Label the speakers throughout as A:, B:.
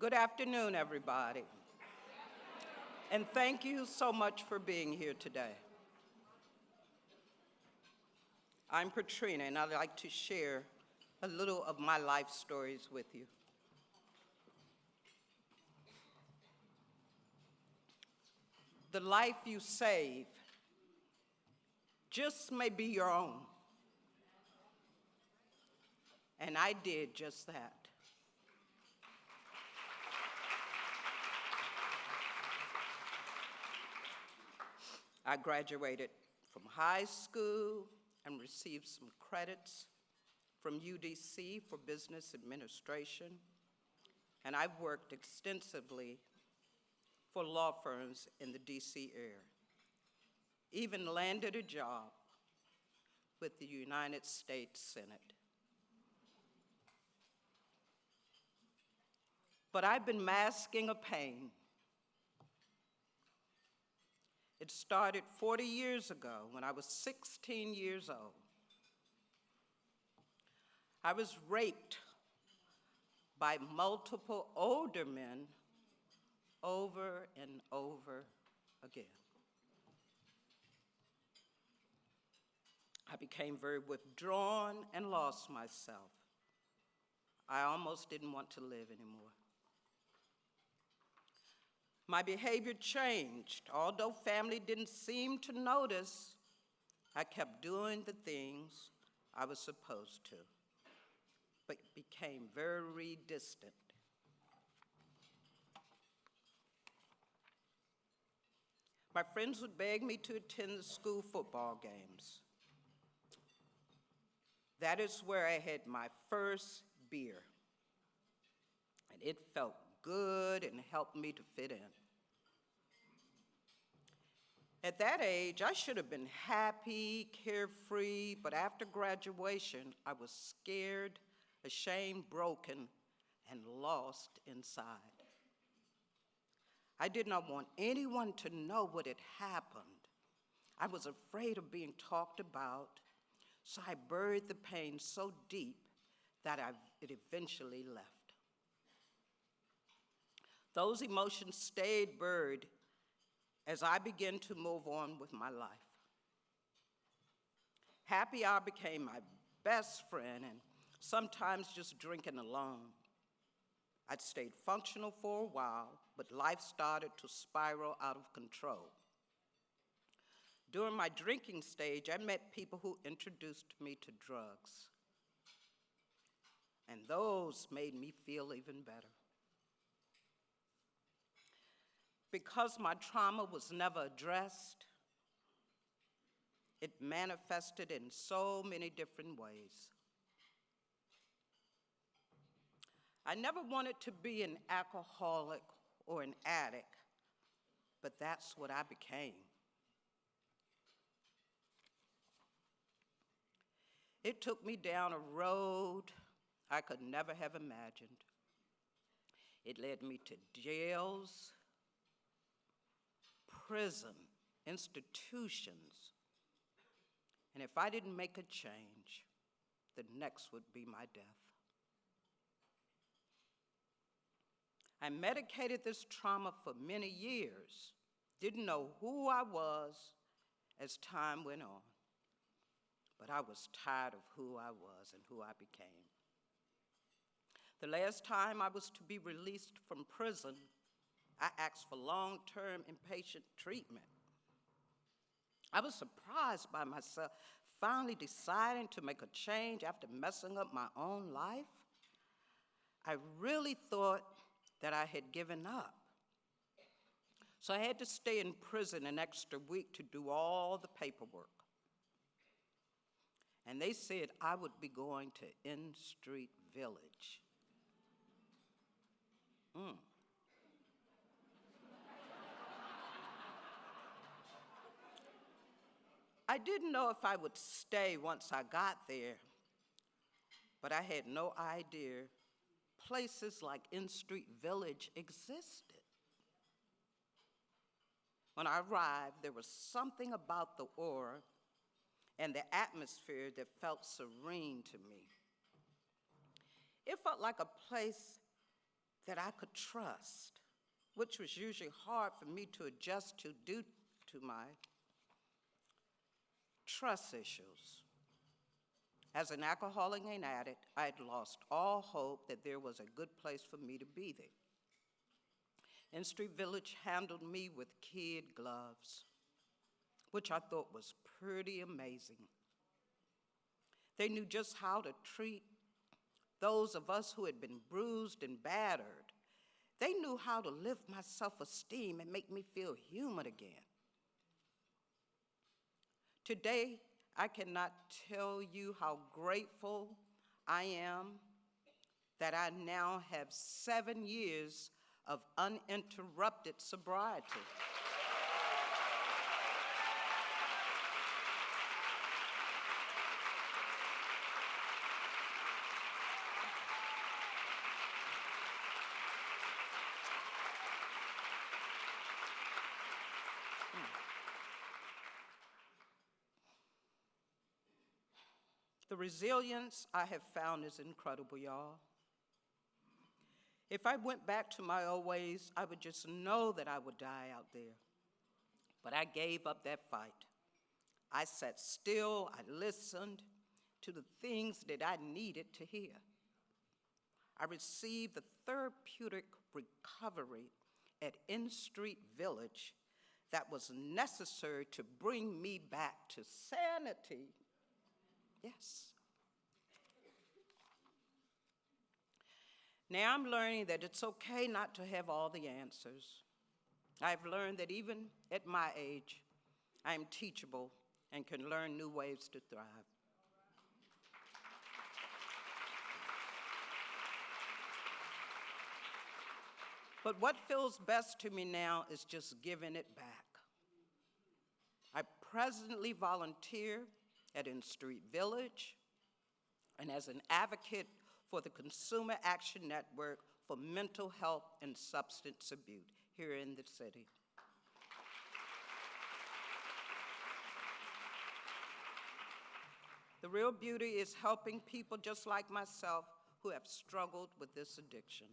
A: Good afternoon, everybody. And thank you so much for being here today. I'm Pertrina, and I'd like to share a little of my life stories with you. The life you save just may be your own. And I did just that. I graduated from high school and received some credits from UDC for business administration, and I've worked extensively for law firms in the DC area. Even landed a job with the United States Senate. But I've been masking a pain. It started 40 years ago when I was 16 years old. I was raped by multiple older men over and over again. I became very withdrawn and lost myself. I almost didn't want to live anymore. My behavior changed. Although family didn't seem to notice, I kept doing the things I was supposed to, but became very distant. My friends would beg me to attend the school football games. That is where I had my first beer, and it felt good and helped me to fit in. At that age, I should have been happy, carefree, but after graduation, I was scared, ashamed, broken, and lost inside. I did not want anyone to know what had happened. I was afraid of being talked about, so I buried the pain so deep that it eventually left. Those emotions stayed buried as I began to move on with my life. Happy hour became my best friend, and sometimes just drinking alone. I'd stayed functional for a while, but life started to spiral out of control. During my drinking stage, I met people who introduced me to drugs, and those made me feel even better. Because my trauma was never addressed, it manifested in so many different ways. I never wanted to be an alcoholic or an addict, but that's what I became. It took me down a road I could never have imagined. It led me to jails, prison, institutions, and if I didn't make a change, the next would be my death. I medicated this trauma for many years, didn't know who I was as time went on, but I was tired of who I was and who I became. The last time I was to be released from prison, I asked for long-term inpatient treatment. I was surprised by myself finally deciding to make a change after messing up my own life. I really thought that I had given up. So I had to stay in prison an extra week to do all the paperwork. And they said I would be going to N Street Village. I didn't know if I would stay once I got there, but I had no idea places like N Street Village existed. When I arrived, there was something about the aura and the atmosphere that felt serene to me. It felt like a place that I could trust, which was usually hard for me to adjust to due to my trust issues. As an alcoholic and addict, I had lost all hope that there was a good place for me to be there. In Street Village handled me with kid gloves, which I thought was pretty amazing. They knew just how to treat those of us who had been bruised and battered. They knew how to lift my self-esteem and make me feel human again. Today, I cannot tell you how grateful I am that I now have 7 years of uninterrupted sobriety. The resilience I have found is incredible, y'all. If I went back to my old ways, I would just know that I would die out there. But I gave up that fight. I sat still, I listened to the things that I needed to hear. I received the therapeutic recovery at In Street Village that was necessary to bring me back to sanity. Yes. Now I'm learning that it's okay not to have all the answers. I've learned that even at my age, I am teachable and can learn new ways to thrive. But what feels best to me now is just giving it back. I presently volunteer at In Street Village and as an advocate for the Consumer Action Network for Mental Health and Substance Abuse here in the city. The real beauty is helping people just like myself who have struggled with this addiction.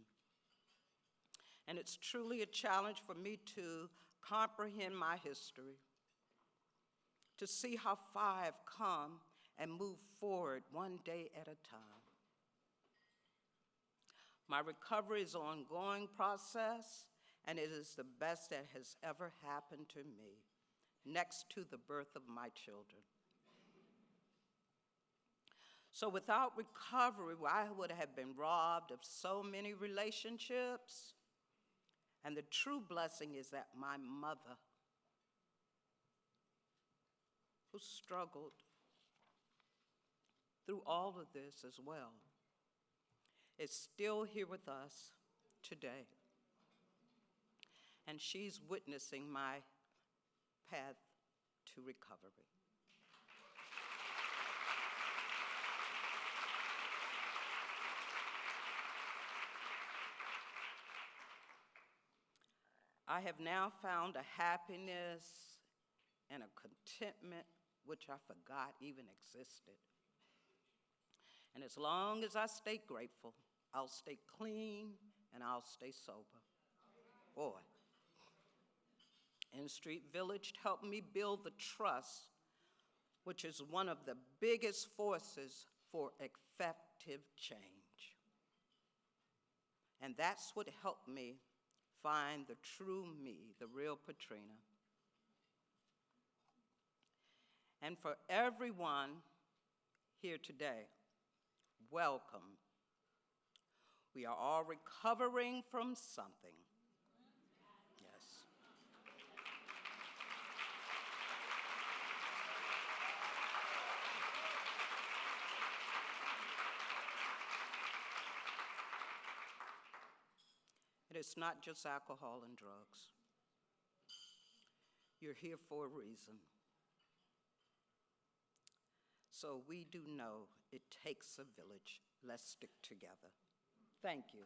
A: And it's truly a challenge for me to comprehend my history, to see how far I've come and move forward one day at a time. My recovery is an ongoing process, and it is the best that has ever happened to me, next to the birth of my children. So without recovery, I would have been robbed of so many relationships. And the true blessing is that my mother, who struggled through all of this as well, is still here with us today. And she's witnessing my path to recovery. I have now found a happiness and a contentment which I forgot even existed. And as long as I stay grateful, I'll stay clean and I'll stay sober. Boy, In Street Village helped me build the trust, which is one of the biggest forces for effective change. And that's what helped me find the true me, the real Pertrina. And for everyone here today, welcome. We are all recovering from something. Yes. It is not just alcohol and drugs. You're here for a reason. So we do know it takes a village. Let's stick together. Thank you.